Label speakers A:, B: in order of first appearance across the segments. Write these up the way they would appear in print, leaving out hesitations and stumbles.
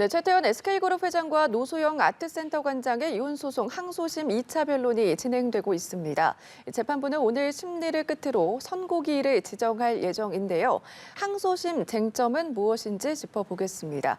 A: 네, 최태원 SK그룹 회장과 노소영 아트센터 관장의 이혼 소송 항소심 2차 변론이 진행되고 있습니다. 재판부는 오늘 심리를 끝으로 선고기일을 지정할 예정인데요. 항소심 쟁점은 무엇인지 짚어보겠습니다.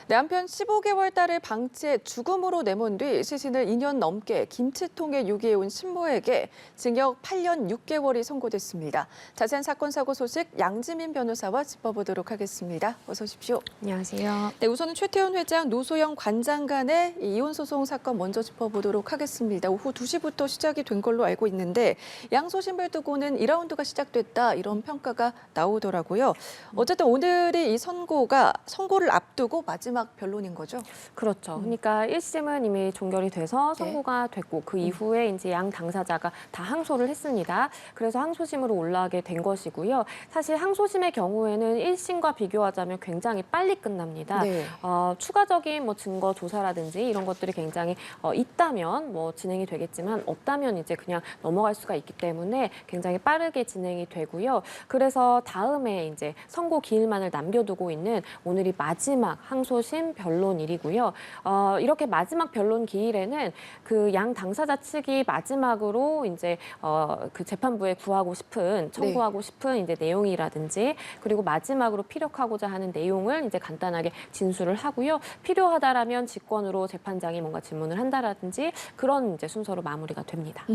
A: 남편 15개월 딸을 방치해 죽음으로 내몬 뒤 시신을 2년 넘게 김치통에 유기해온 신부에게 징역 8년 6개월이 선고됐습니다. 자세한 사건 사고 소식 양지민 변호사와 짚어보도록 하겠습니다. 어서 오십시오.
B: 안녕하세요.
A: 네, 우선은 최태원 회장, 노소영 관장 간의 이혼 소송 사건 먼저 짚어보도록 하겠습니다. 오후 2시부터 시작이 된 걸로 알고 있는데 양소심을 두고는 2라운드가 시작됐다 이런 평가가 나오더라고요. 어쨌든 오늘이 이 선고를 앞두고 마지막 변론인 거죠?
B: 그렇죠. 그러니까 1심은 이미 종결이 돼서 선고가 됐고 그 이후에 이제 양 당사자가 다 항소를 했습니다. 그래서 항소심으로 올라가게 된 것이고요. 사실 항소심의 경우에는 1심과 비교하자면 굉장히 빨리 끝납니다.
A: 네.
B: 추가적인 뭐 증거 조사라든지 이런 것들이 굉장히 있다면 뭐 진행이 되겠지만 없다면 이제 그냥 넘어갈 수가 있기 때문에 굉장히 빠르게 진행이 되고요. 그래서 다음에 이제 선고 기일만을 남겨두고 있는 오늘이 마지막 항소심 변론일이고요. 이렇게 마지막 변론 기일에는 그 양 당사자 측이 마지막으로 이제 그 재판부에 청구하고 싶은 이제 내용이라든지 그리고 마지막으로 피력하고자 하는 내용을 이제 간단하게 진술을 하고요. 필요하다라면 직권으로 재판장이 뭔가 질문을 한다라든지 그런 이제 순서로 마무리가 됩니다.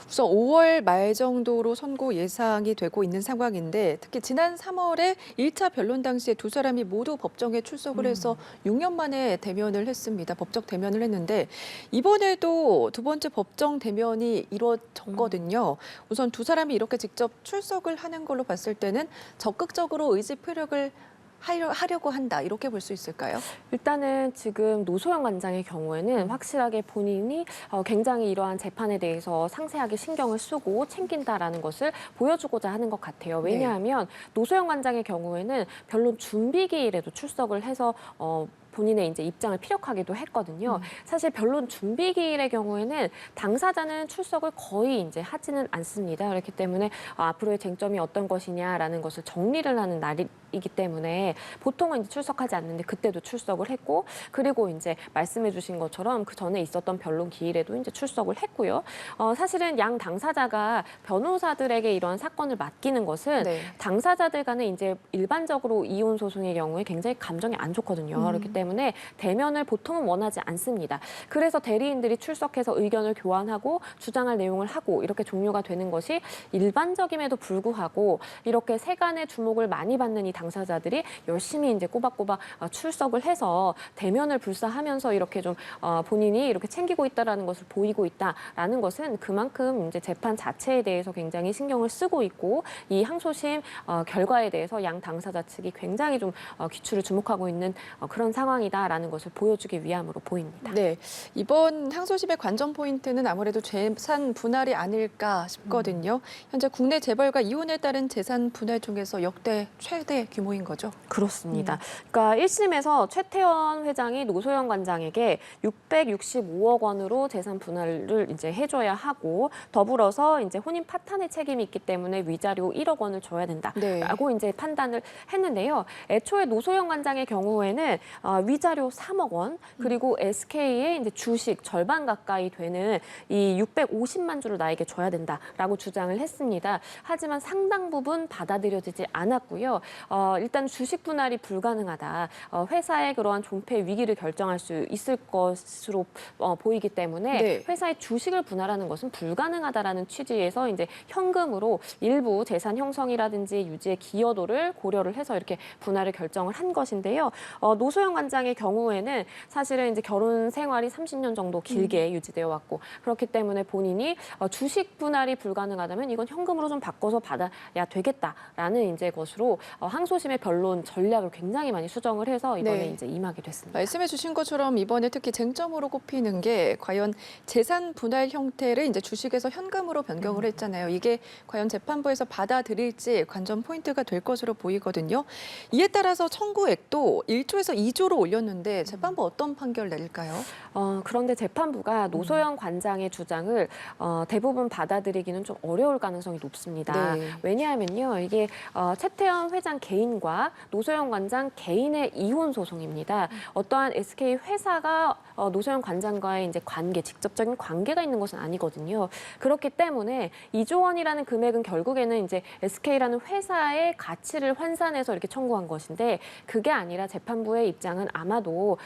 A: 우선 5월 말 정도로 선고 예상이 되고 있는 상황인데 특히 지난 3월에 1차 변론 당시에 두 사람이 모두 법정에 출석을 해서 6년 만에 대면을 했습니다. 법적 대면을 했는데 이번에도 두 번째 법정 대면이 이루어졌거든요. 우선 두 사람이 이렇게 직접 출석을 하는 걸로 봤을 때는 적극적으로 의지 표력을 하려고 한다 이렇게 볼 수 있을까요?
B: 일단은 지금 노소영 관장의 경우에는 확실하게 본인이 굉장히 이러한 재판에 대해서 상세하게 신경을 쓰고 챙긴다라는 것을 보여주고자 하는 것 같아요. 왜냐하면 노소영 관장의 경우에는 변론 준비기일에도 출석을 해서 본인의 이제 입장을 피력하기도 했거든요. 사실 변론 준비 기일의 경우에는 당사자는 출석을 거의 이제 하지는 않습니다. 그렇기 때문에 앞으로의 쟁점이 어떤 것이냐라는 것을 정리를 하는 날이기 때문에 보통은 이제 출석하지 않는데 그때도 출석을 했고 그리고 이제 말씀해주신 것처럼 그 전에 있었던 변론 기일에도 이제 출석을 했고요. 사실은 양 당사자가 변호사들에게 이런 사건을 맡기는 것은 당사자들 간에 이제 일반적으로 이혼 소송의 경우에 굉장히 감정이 안 좋거든요. 그렇기 때문에 대면을 보통은 원하지 않습니다. 그래서 대리인들이 출석해서 의견을 교환하고 주장할 내용을 하고 이렇게 종료가 되는 것이 일반적임에도 불구하고 이렇게 세간의 주목을 많이 받는 이 당사자들이 열심히 이제 꼬박꼬박 출석을 해서 대면을 불사하면서 이렇게 좀 본인이 이렇게 챙기고 있다라는 것을 보이고 있다라는 것은 그만큼 이제 재판 자체에 대해서 굉장히 신경을 쓰고 있고 이 항소심 결과에 대해서 양 당사자 측이 굉장히 좀 귀추를 주목하고 있는 그런 상황이다라는 것을 보여주기 위함으로 보입니다.
A: 네, 이번 항소심의 관전 포인트는 아무래도 재산 분할이 아닐까 싶거든요. 현재 국내 재벌과 이혼에 따른 재산 분할 중에서 역대 최대 규모인 거죠?
B: 그렇습니다. 그러니까 1심에서 최태원 회장이 노소영 관장에게 665억 원으로 재산 분할을 이제 해줘야 하고 더불어서 이제 혼인 파탄의 책임이 있기 때문에 위자료 1억 원을 줘야 된다라고 이제 판단을 했는데요. 애초에 노소영 관장의 경우에는 위자료 3억 원 그리고 SK의 이제 주식 절반 가까이 되는 이 650만 주를 나에게 줘야 된다라고 주장을 했습니다. 하지만 상당 부분 받아들여지지 않았고요. 일단 주식 분할이 불가능하다. 회사의 그러한 존폐 위기를 결정할 수 있을 것으로 보이기 때문에 회사의 주식을 분할하는 것은 불가능하다라는 취지에서 이제 현금으로 일부 재산 형성이라든지 유지의 기여도를 고려를 해서 이렇게 분할을 결정을 한 것인데요. 노소영 관장의 경우에는 사실은 이제 결혼 생활이 30년 정도 길게 유지되어 왔고 그렇기 때문에 본인이 주식 분할이 불가능하다면 이건 현금으로 좀 바꿔서 받아야 되겠다라는 이제 것으로 항소심의 변론 전략을 굉장히 많이 수정을 해서 이번에 이제 임하게 됐습니다.
A: 말씀해 주신 것처럼 이번에 특히 쟁점으로 꼽히는 게 과연 재산 분할 형태를 이제 주식에서 현금으로 변경을 했잖아요. 이게 과연 재판부에서 받아들일지 관전 포인트가 될 것으로 보이거든요. 이에 따라서 청구액도 1조에서 2조로 올렸는데 재판부 어떤 판결 내릴까요?
B: 그런데 재판부가 노소영 관장의 주장을 대부분 받아들이기는 좀 어려울 가능성이 높습니다. 왜냐하면요, 이게 최태원 회장 개인과 노소영 관장 개인의 이혼 소송입니다. 어떠한 SK 회사가 노소영 관장과의 이제 직접적인 관계가 있는 것은 아니거든요. 그렇기 때문에 2조 원이라는 금액은 결국에는 이제 SK라는 회사의 가치를 환산해서 이렇게 청구한 것인데 그게 아니라 재판부의 입장은 아마도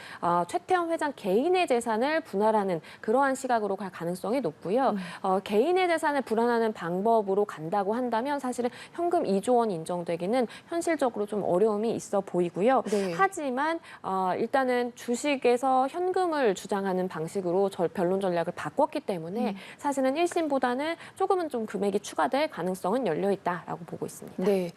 B: 최태원 회장 개인의 재산을 분할하는 그러한 시각으로 갈 가능성이 높고요. 개인의 재산을 분할하는 방법으로 간다고 한다면 사실은 현금 2조 원 인정되기는 현실적으로 좀 어려움이 있어 보이고요.
A: 네.
B: 하지만 일단은 주식에서 현금을 주장하는 방식으로 변론 전략을 바꿨기 때문에 사실은 1심보다는 조금은 좀 금액이 추가될 가능성은 열려 있다라고 보고 있습니다.
A: 네.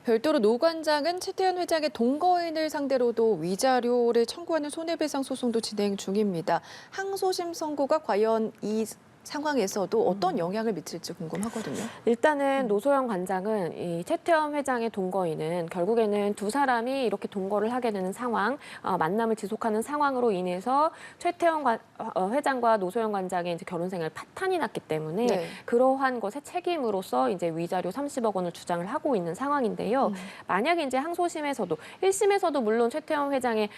A: 별도로 노 관장은 최태원 회장의 동거인을 상대로도 위자료를 청구하는 손해배상 소송도 진행 중입니다. 항소심 선고가 과연 이 상황에서도 어떤 영향을 미칠지 궁금하거든요.
B: 일단은 노소영 관장은 이 최태원 회장의 동거인은 결국에는 두 사람이 이렇게 동거를 하게 되는 상황, 만남을 지속하는 상황으로 인해서 최태원 회장과 노소영 관장의 이제 결혼 생활 파탄이 났기 때문에
A: 네.
B: 그러한 것의 책임으로서 이제 위자료 30억 원을 주장을 하고 있는 상황인데요. 만약에 이제 항소심에서도 1심에서도 물론 최태원 회장의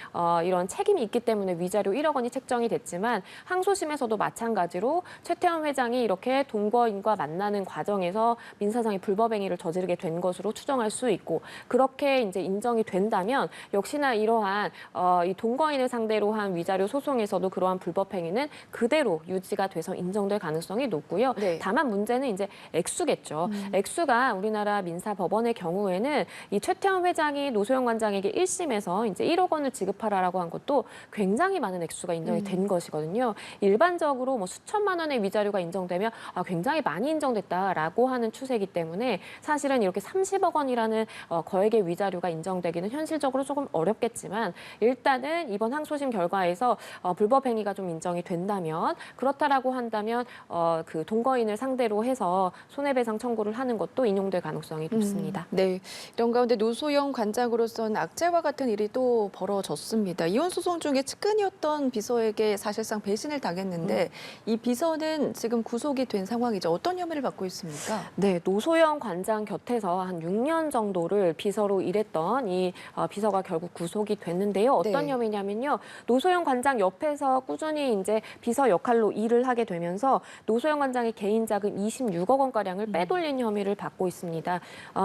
B: 이런 책임이 있기 때문에 위자료 1억 원이 책정이 됐지만 항소심에서도 마찬가지로 최태원 회장이 이렇게 동거인과 만나는 과정에서 민사상의 불법 행위를 저지르게 된 것으로 추정할 수 있고 그렇게 이제 인정이 된다면 역시나 이러한 이 동거인을 상대로 한 위자료 소송에서도 그러한 불법 행위는 그대로 유지가 돼서 인정될 가능성이 높고요.
A: 네.
B: 다만 문제는 이제 액수겠죠. 액수가 우리나라 민사 법원의 경우에는 이 최태원 회장이 노소영 관장에게 1심에서 이제 1억 원을 지급하라라고 한 것도 굉장히 많은 액수가 인정이 된 것이거든요. 일반적으로 뭐 수천만 원의 위자료가 인정되면 굉장히 많이 인정됐다라고 하는 추세이기 때문에 사실은 이렇게 30억 원이라는 거액의 위자료가 인정되기는 현실적으로 조금 어렵겠지만 일단은 이번 항소심 결과에서 불법 행위가 좀 인정이 된다면 그렇다라고 한다면 그 동거인을 상대로 해서 손해배상 청구를 하는 것도 인용될 가능성이 높습니다.
A: 네. 이런 가운데 노소영 관장으로서는 악재와 같은 일이 또 벌어졌습니다. 이혼 소송 중에 측근이었던 비서에게 사실상 배신을 당했는데 이 비서는 지금 구속이 된 상황이죠. 어떤 혐의를 받고 있습니까?
B: 네, 노소영 관장 곁에서 한 6년 정도를 비서로 일했던 이 비서가 결국 구속이 됐는데요. 어떤
A: 네.
B: 혐의냐면요. 노소영 관장 옆에서 꾸준히 이제 비서 역할로 일을 하게 되면서 노소영 관장의 개인 자금 26억 원가량을 빼돌린 혐의를 받고 있습니다.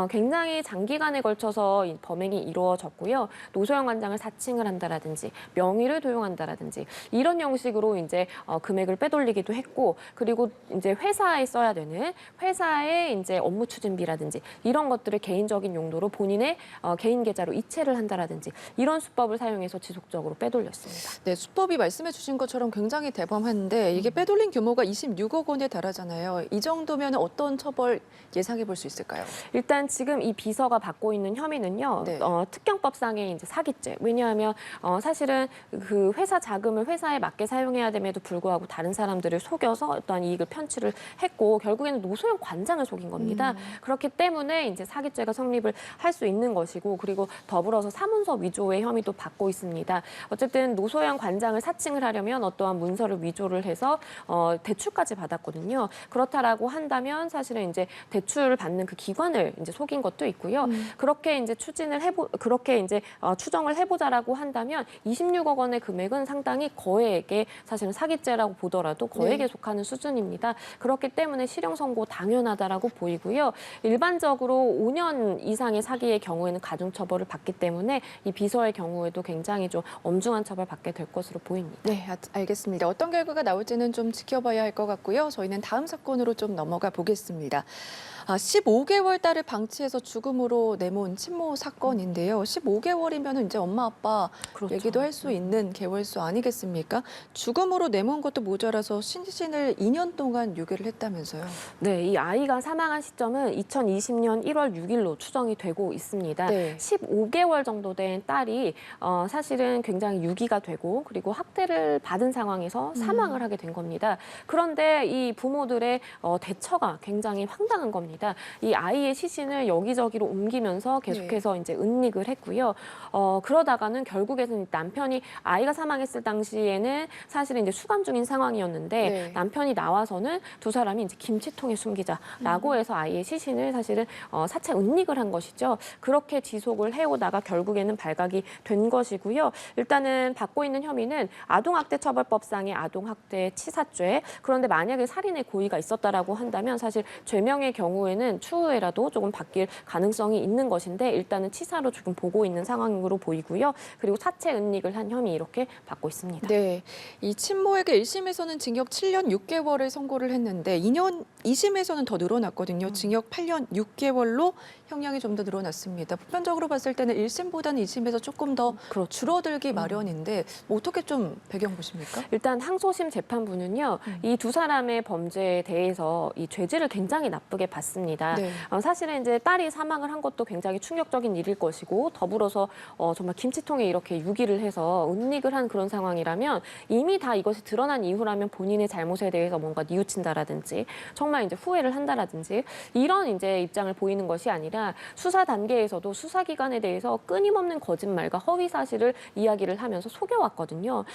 B: 굉장히 장기간에 걸쳐서 이 범행이 이루어졌고요. 노소영 관장을 사칭을 한다라든지 명의를 도용한다라든지 이런 형식으로 이제 금액을 빼돌리기도 했고 그리고 이제 회사에 써야 되는 회사의 이제 업무 추진비라든지 이런 것들을 개인적인 용도로 본인의 개인 계좌로 이체를 한다라든지 이런 수법을 사용해서 지속적으로 빼돌렸습니다.
A: 네, 수법이 말씀해 주신 것처럼 굉장히 대범한데 이게 빼돌린 규모가 26억 원에 달하잖아요. 이 정도면 어떤 처벌 예상해 볼 수 있을까요?
B: 일단 지금 이 비서가 받고 있는 혐의는요.
A: 네.
B: 특경법상의 이제 사기죄. 왜냐하면 사실은 그 회사 자금을 회사에 맞게 사용해야 됨에도 불구하고 다른 사람들을 속여서 어떠한 이익을 편취를 했고 결국에는 노소영 관장을 속인 겁니다. 그렇기 때문에 이제 사기죄가 성립을 할 수 있는 것이고 그리고 더불어서 사문서 위조의 혐의도 받고 있습니다. 어쨌든 노소영 관장을 사칭을 하려면 어떠한 문서를 위조를 해서 대출까지 받았거든요. 그렇다라고 한다면 사실은 이제 대출을 받는 그 기관을 이제 속인 것도 있고요. 그렇게 이제 그렇게 이제 추정을 해보자라고 한다면 26억 원의 금액은 상당히 거액의 사실은 사기죄라고 보더라도 거액에 속하는 수준입니다. 그렇기 때문에 실형 선고 당연하다라고 보이고요. 일반적으로 5년 이상의 사기의 경우에는 가중처벌을 받기 때문에 이 비서의 경우에도 굉장히 좀 엄중한 처벌 받게 될 것으로 보입니다.
A: 네, 알겠습니다. 어떤 결과가 나올지는 좀 지켜봐야 할 것 같고요. 저희는 다음 사건으로 좀 넘어가 보겠습니다. 15개월 딸을 방치해서 죽음으로 내몬 친모 사건인데요. 15개월이면 이제 엄마 아빠
B: 그렇죠.
A: 얘기도 할 수 있는 개월수 아니겠습니까? 죽음으로 내몬 것도 모자라서 신신을 2년 동안 유기를 했다면서요.
B: 네, 이 아이가 사망한 시점은 2020년 1월 6일로 추정이 되고 있습니다.
A: 네.
B: 15개월 정도 된 딸이 사실은 굉장히 유기가 되고 그리고 학대를 받은 상황에서 사망을 하게 된 겁니다. 그런데 이 부모들의 대처가 굉장히 황당한 겁니다. 겁니다. 이 아이의 시신을 여기저기로 옮기면서 계속해서 이제 은닉을 했고요. 그러다가는 결국에는 남편이 아이가 사망했을 당시에는 사실은 이제 수감 중인 상황이었는데
A: 네.
B: 남편이 나와서는 두 사람이 이제 김치통에 숨기자라고 해서 아이의 시신을 사실은 사체 은닉을 한 것이죠. 그렇게 지속을 해오다가 결국에는 발각이 된 것이고요. 일단은 받고 있는 혐의는 아동학대처벌법상의 아동학대 치사죄. 그런데 만약에 살인의 고의가 있었다라고 한다면 사실 죄명의 경우에는 추후에라도 조금 바뀔 가능성이 있는 것인데 일단은 치사로 지금 보고 있는 상황으로 보이고요. 그리고 사체 은닉을 한 혐의 이렇게 받고 있습니다.
A: 네, 이 친모에게 1심에서는 징역 7년 6개월을 선고를 했는데 2심에서는 더 늘어났거든요. 징역 8년 6개월로 형량이 좀 더 늘어났습니다. 보편적으로 봤을 때는 1심보다는 2심에서 조금 더
B: 그렇죠.
A: 줄어들기 마련인데 뭐 어떻게 좀 배경 보십니까?
B: 일단 항소심 재판부는요, 이 두 사람의 범죄에 대해서 이 죄질을 굉장히 나쁘게 봤습니다.
A: 네.
B: 사실은 이제 딸이 사망을 한 것도 굉장히 충격적인 일일 것이고 더불어서 정말 김치통에 이렇게 유기를 해서 은닉을 한 그런 상황이라면 이미 다 이것이 드러난 이후라면 본인의 잘못에 대해서 뭔가 뉘우친다라든지 정말 이제 후회를 한다라든지 이런 이제 입장을 보이는 것이 아니라 수사 단계에서도 수사기관에 대해서 끊임없는 거짓말과 허위 사실을 이야기를 하면서 속여왔거든요.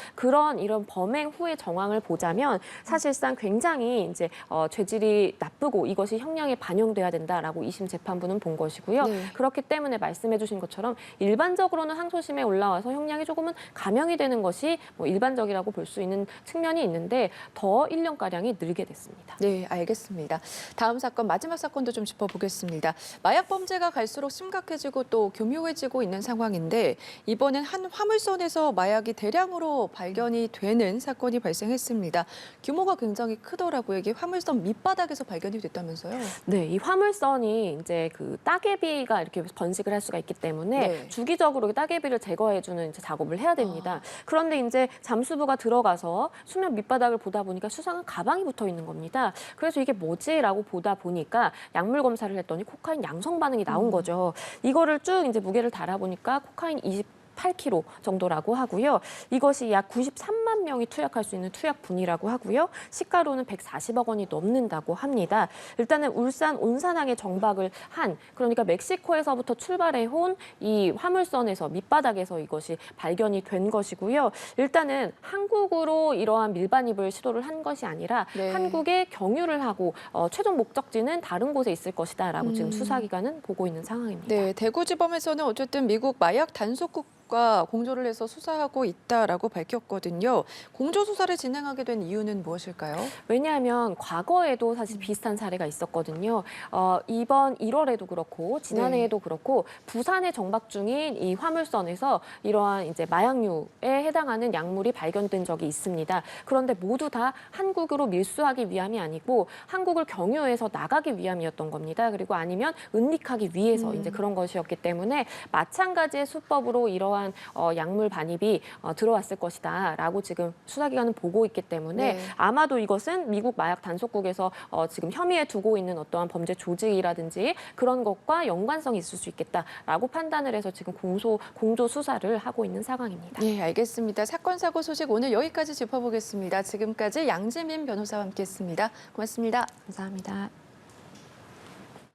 B: 이런 범행 후의 정황을 보자면 사실상 굉장히 이제 죄질이 나쁘고 이것이 형량에 반영돼야 된다라고 2심 재판부는 본 것이고요.
A: 네.
B: 그렇기 때문에 말씀해주신 것처럼 일반적으로는 항소심에 올라와서 형량이 조금은 감형이 되는 것이 뭐 일반적이라고 볼 수 있는 측면이 있는데 더 1년가량이 늘게 됐습니다.
A: 네, 알겠습니다. 다음 사건, 마지막 사건도 좀 짚어보겠습니다. 마약 범죄가 갈수록 심각해지고 또 교묘해지고 있는 상황인데 이번엔 한 화물선에서 마약이 대량으로 발견이 되는 사건이 발생했습니다. 규모가 굉장히 크더라고요. 이게 화물선 밑바닥에서 발견이 됐다면서요?
B: 네, 이 화물선이 이제 그 따개비가 이렇게 번식을 할 수가 있기 때문에
A: 네. 주기적으로
B: 주기적으로 따개비를 제거해주는 이제 작업을 해야 됩니다. 그런데 이제 잠수부가 들어가서 수면 밑바닥을 보다 보니까 수상한 가방이 붙어 있는 겁니다. 그래서 이게 뭐지라고 보다 보니까 약물 검사를 했더니 코카인 양성 반응이 나온 거죠. 이거를 쭉 이제 무게를 달아보니까 코카인 8kg 정도라고 하고요. 이것이 약 93만 명이 투약할 수 있는 투약분이라고 하고요. 시가로는 140억 원이 넘는다고 합니다. 일단은 울산 온산항에 정박을 한 그러니까 멕시코에서부터 출발해 온 이 화물선에서 밑바닥에서 이것이 발견이 된 것이고요. 일단은 한국으로 이러한 밀반입을 시도를 한 것이 아니라
A: 네.
B: 한국에 경유를 하고 최종 목적지는 다른 곳에 있을 것이다라고 지금 수사기관은 보고 있는 상황입니다.
A: 네, 대구지법에서는 어쨌든 미국 마약 단속국과 공조를 해서 수사하고 있다라고 밝혔거든요. 공조 수사를 진행하게 된 이유는 무엇일까요?
B: 왜냐하면 과거에도 사실 비슷한 사례가 있었거든요. 이번 1월에도 그렇고 지난해에도 그렇고 부산에 정박 중인 이 화물선에서 이러한 이제 마약류에 해당하는 약물이 발견된 적이 있습니다. 그런데 모두 다 한국으로 밀수하기 위함이 아니고 한국을 경유해서 나가기 위함이었던 겁니다. 그리고 아니면 은닉하기 위해서 이제 그런 것이었기 때문에 마찬가지의 수법으로 이러한 약물 반입이 들어왔을 것이다라고 지금 수사기관은 보고 있기 때문에
A: 네.
B: 아마도 이것은 미국 마약 단속국에서 지금 혐의에 두고 있는 어떠한 범죄 조직이라든지 그런 것과 연관성이 있을 수 있겠다라고 판단을 해서 지금 공조 수사를 하고 있는 상황입니다.
A: 네, 알겠습니다. 사건 사고 소식 오늘 여기까지 짚어보겠습니다. 지금까지 양지민 변호사와 함께했습니다. 고맙습니다.
B: 감사합니다.